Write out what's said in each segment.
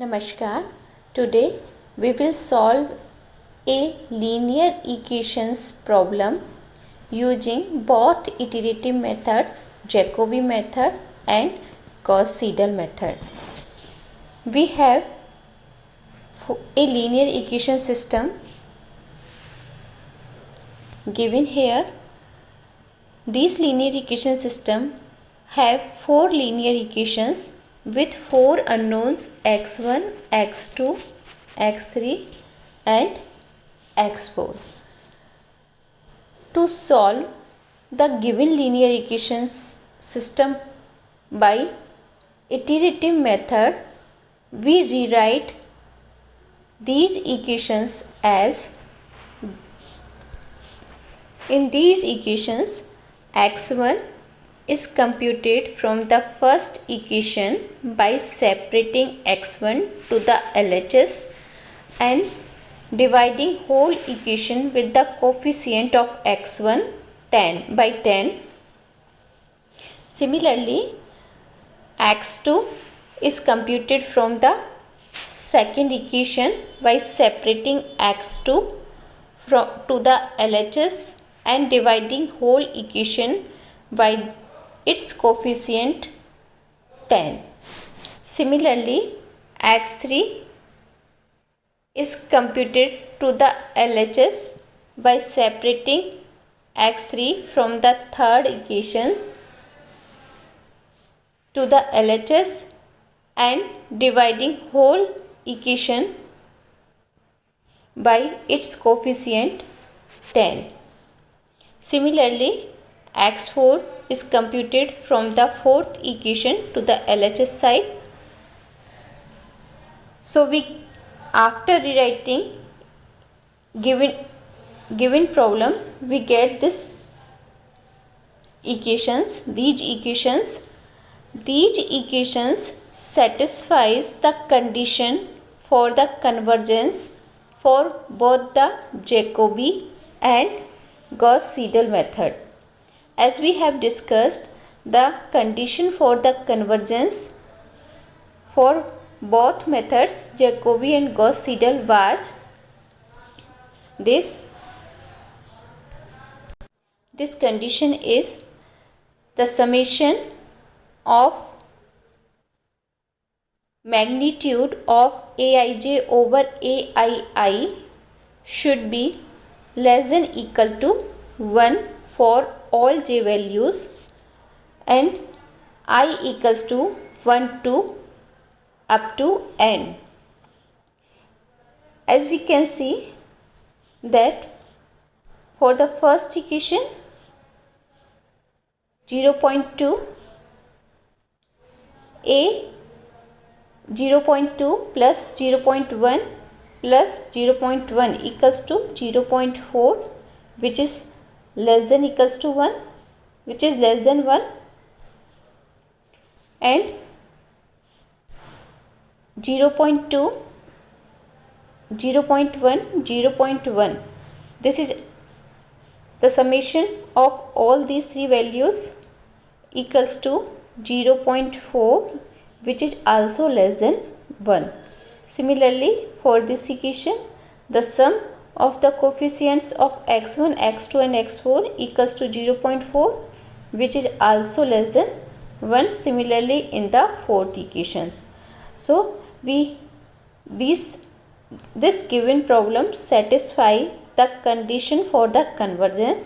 Namaskar. Today we will solve a linear equations problem using both iterative methods, Jacobi method and Gauss-Seidel method. We have a linear equation system given here. This linear equation system have four linear equations with four unknowns x1, x2, x3 and x4. To solve the given linear equations system by iterative method, we rewrite these equations as, in these equations, x1 is computed from the first equation by separating x1 to the LHS and dividing whole equation with the coefficient of x1 10 by 10. Similarly, x2 is computed from the second equation by separating x2 to the LHS and dividing whole equation by its coefficient 10. Similarly, x3 is computed to the LHS by separating x3 from the third equation to the LHS and dividing whole equation by its coefficient 10. Similarly, x4 is computed from the fourth equation to the LHS side. So after rewriting given problem, we get this equations. These equations satisfies the condition for the convergence for both the Jacobi and Gauss-Seidel method. As we have discussed, the condition for the convergence for both methods, Jacobi and Gauss-Seidel, was this condition is the summation of magnitude of Aij over Aii should be less than equal to 1 for all j values and I equals to 1 to up to n. As we can see that for the first equation 0.2 a 0.2 plus 0.1 plus 0.1 equals to 0.4, which is less than equals to 1, which is less than 1, and 0.2 0.1 0.1. This is the summation of all these three values equals to 0.4, which is also less than 1. Similarly, for this equation, the sum of the coefficients of x1, x2 and x4 equals to 0.4, which is also less than 1. Similarly, in the fourth equation. So, this given problem satisfy the condition for the convergence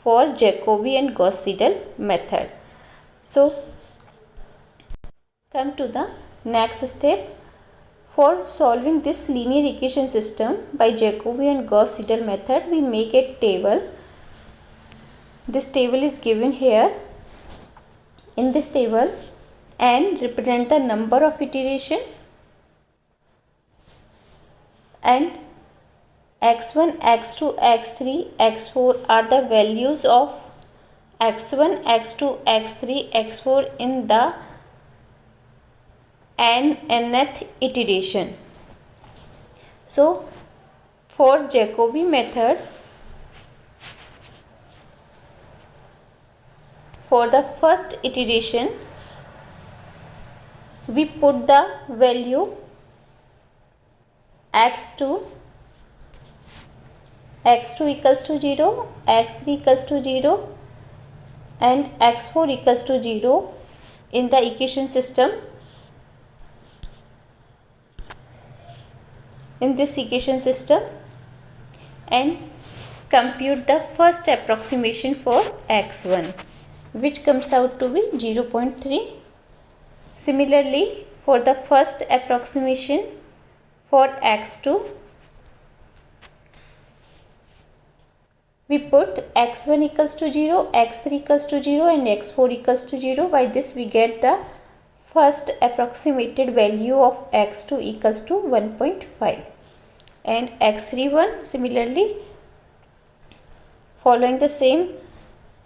for Jacobi and Gauss-Seidel method. So, come to the next step. For solving this linear equation system by Jacobi and Gauss-Seidel method, we make a table. This table is given here. In this table, n represent the number of iteration and x1, x2, x3, x4 are the values of x1, x2, x3, x4 in the nth iteration. So, for Jacobi method, for the first iteration we put the value x2 equals to 0, x3 equals to 0 and x4 equals to 0 in the equation system. In this equation system, and compute the first approximation for x1, which comes out to be 0.3. Similarly, for the first approximation for x2, we put x1 equals to 0, x3 equals to 0 and x4 equals to 0. By this we get the first approximated value of x2 equals to 1.5 and x31. Similarly, following the same,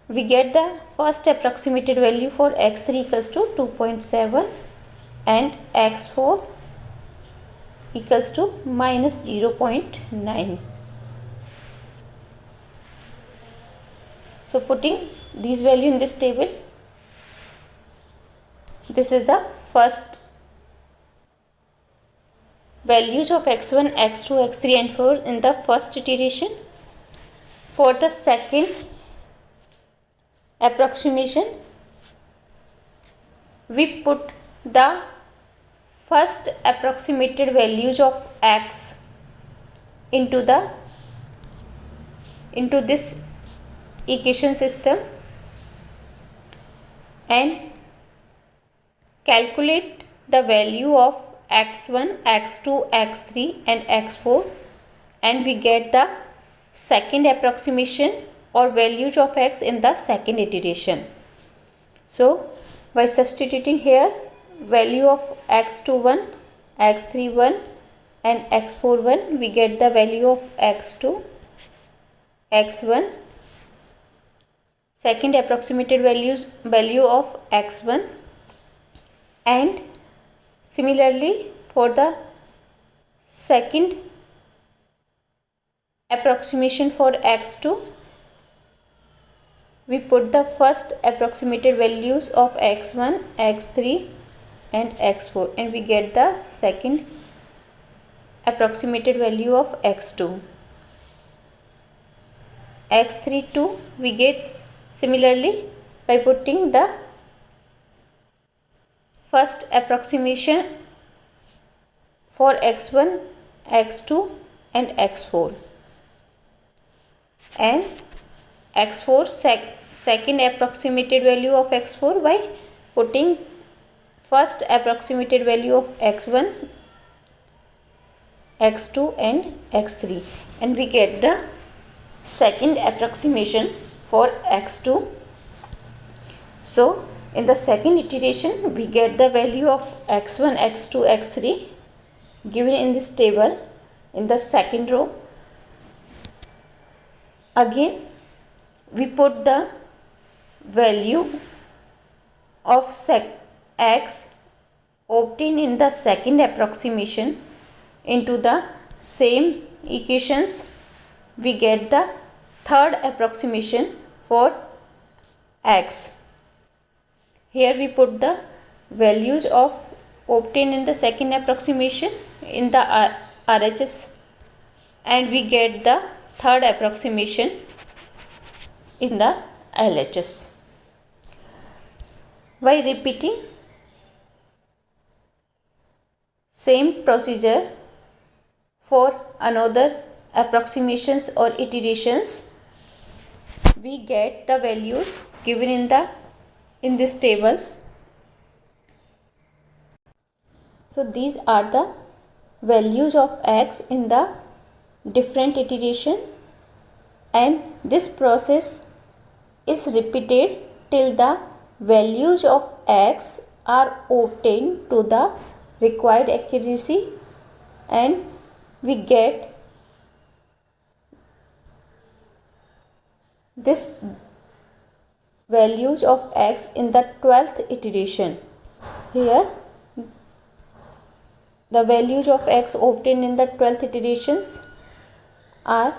we get the first approximated value for x3 equals to 2.7 and x4 equals to minus 0.9. So putting these values in this table, this is the first values of x1, x2, x3 and 4 in the first iteration. For the second approximation, we put the first approximated values of x into this equation system and calculate the value of x1, x2, x3 and x4, and we get the second approximation or values of x in the second iteration. So by substituting here value of x21, x31 and x41, we get the value of x2, x1, second approximated value of x1, and similarly for the second approximation for x2, we put the first approximated values of x1, x3 and x4 and we get the second approximated value of x2. x32 we get similarly by putting the first approximation for x1, x2 and x4 and x4 second approximated value of x4 by putting first approximated value of x1, x2 and x3 and we get the second approximation for x2. So in the second iteration we get the value of x1, x2, x3 given in this table in the second row. Again we put the value of x obtained in the second approximation into the same equations. We get the third approximation for x. Here we put the values of obtained in the second approximation in the RHS and we get the third approximation in the LHS. By repeating same procedure for another approximations or iterations, we get the values given in this table. So these are the values of x in the different iteration and this process is repeated till the values of x are obtained to the required accuracy and we get this values of x in the 12th iteration. Here the values of x obtained in the 12th iterations are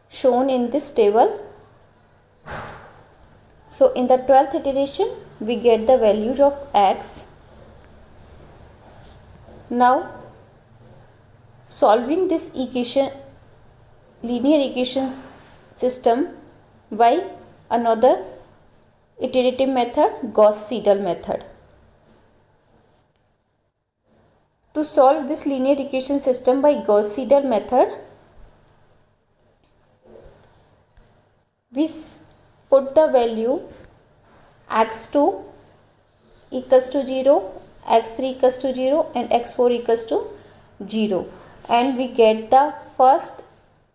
shown in this table. So in the 12th iteration we get the values of x. Now solving this equation, linear equation system, by another iterative method, Gauss-Seidel method. To solve this linear equation system by Gauss-Seidel method, we put the value x2 equals to 0, x3 equals to 0 and x4 equals to 0, and we get the first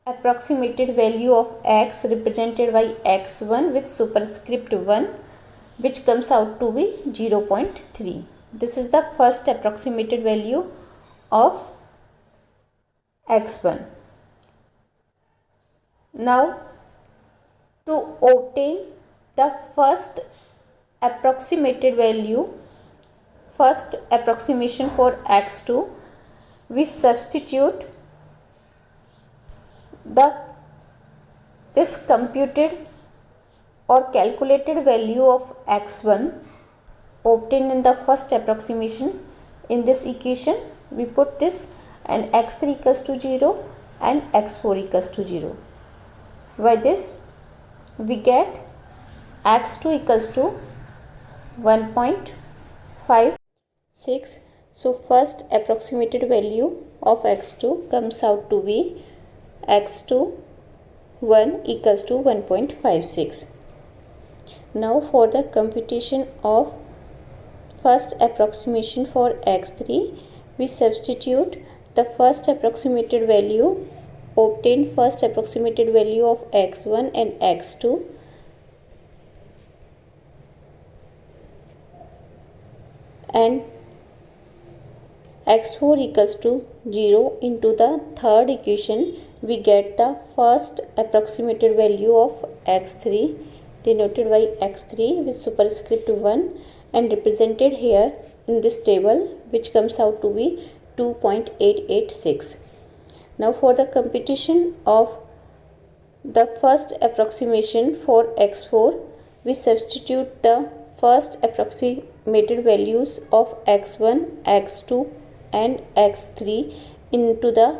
approximated value of x represented by x1 with superscript 1, which comes out to be 0.3. This is the first approximated value of x1. Now, to obtain the first approximated value, first approximation for x2, we substitute this computed or calculated value of x1 obtained in the first approximation in this equation. We put this, and x3 equals to 0 and x4 equals to 0. By this we get x2 equals to 1.56. So first approximated value of x2 comes out to be x2 1 equals to 1.56. Now for the computation of first approximation for x3, we substitute the first approximated value, obtain first approximated value of x1 and x2, and x4 equals to 0 into the third equation. We get the first approximated value of x3 denoted by x3 with superscript 1 and represented here in this table, which comes out to be 2.886. Now for the computation of the first approximation for x4, we substitute the first approximated values of x1, x2 and x3 into the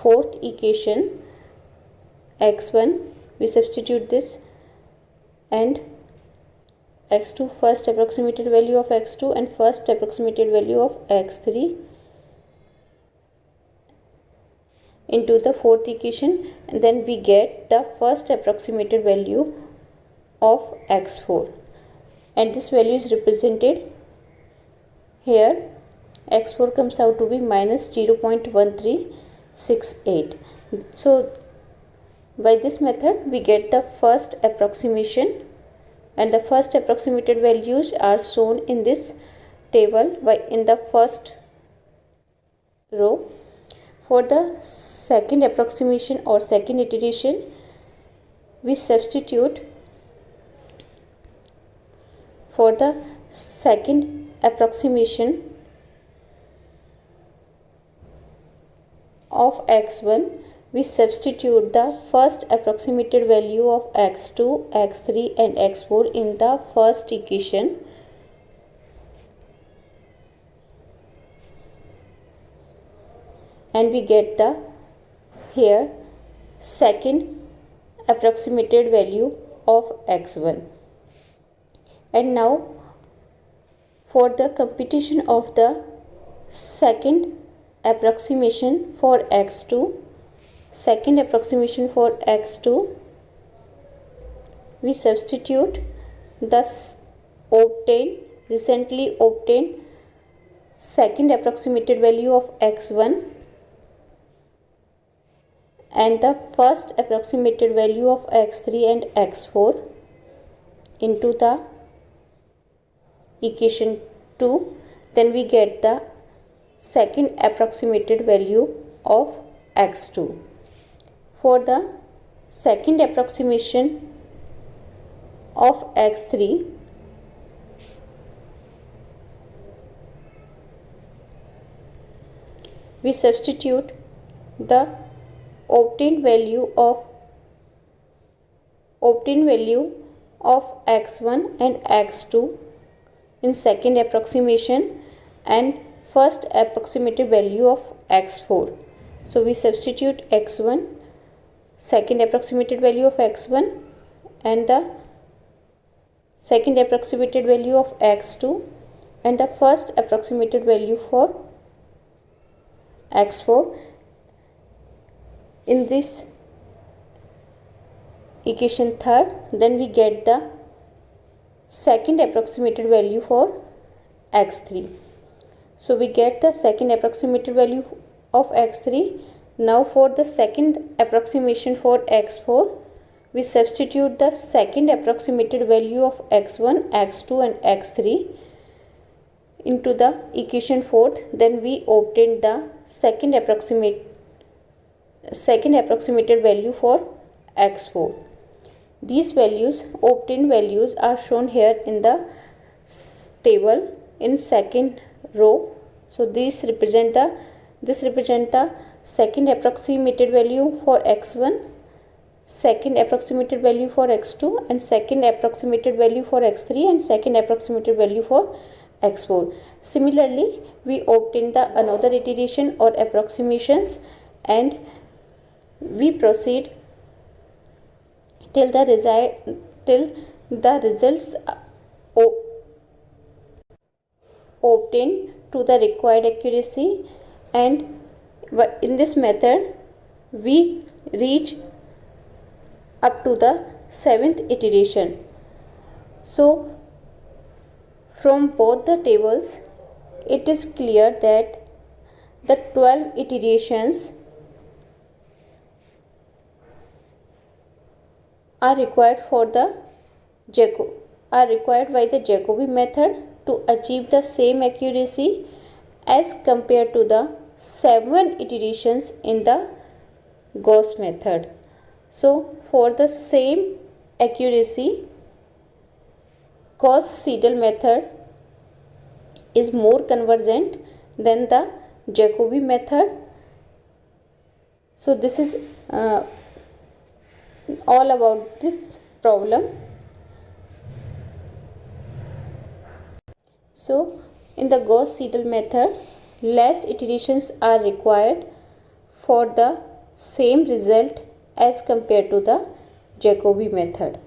fourth equation x1. We substitute this, and x2 first approximated value of x2 and first approximated value of x3 into the fourth equation, and then we get the first approximated value of x4, and this value is represented here. x4 comes out to be minus 0.1368. So by this method we get the first approximation, and the first approximated values are shown in this table in the first row. For the second approximation or second iteration, we substitute for the second approximation of x1, we substitute the first approximated value of x2, x3 and x4 in the first equation, and we get the here second approximated value of x1. And now for the computation of the second approximation for x2, we substitute the recently obtained second approximated value of x1 and the first approximated value of x3 and x4 into the equation 2. Then we get the second approximated value of x2. For the second approximation of x3, we substitute the obtained value of x1 and x2 in second approximation and first approximated value of x4 So we substitute x1, second approximated value of x1, and the second approximated value of x2, and the first approximated value for x4 in this equation third. Then we get the second approximated value for x3. So we get the second approximated value of x3. Now for the second approximation for x4, we substitute the second approximated value of x1, x2 and x3 into the equation fourth. Then we obtain the second approximated value for x4. These values, obtained values, are shown here in the table in second row. So this represent the second approximated value for x1, second approximated value for x2, and second approximated value for x3, and second approximated value for x4. Similarly, we obtain the another iteration or approximations, and we proceed till the results obtained to the required accuracy, and in this method we reach up to the 7th iteration. So from both the tables it is clear that the 12 iterations are required by the Jacobi method to achieve the same accuracy as compared to the 7 iterations in the Gauss method. So for the same accuracy, Gauss-Seidel method is more convergent than the Jacobi method. So this is all about this problem. So in the Gauss-Seidel method, less iterations are required for the same result as compared to the Jacobi method.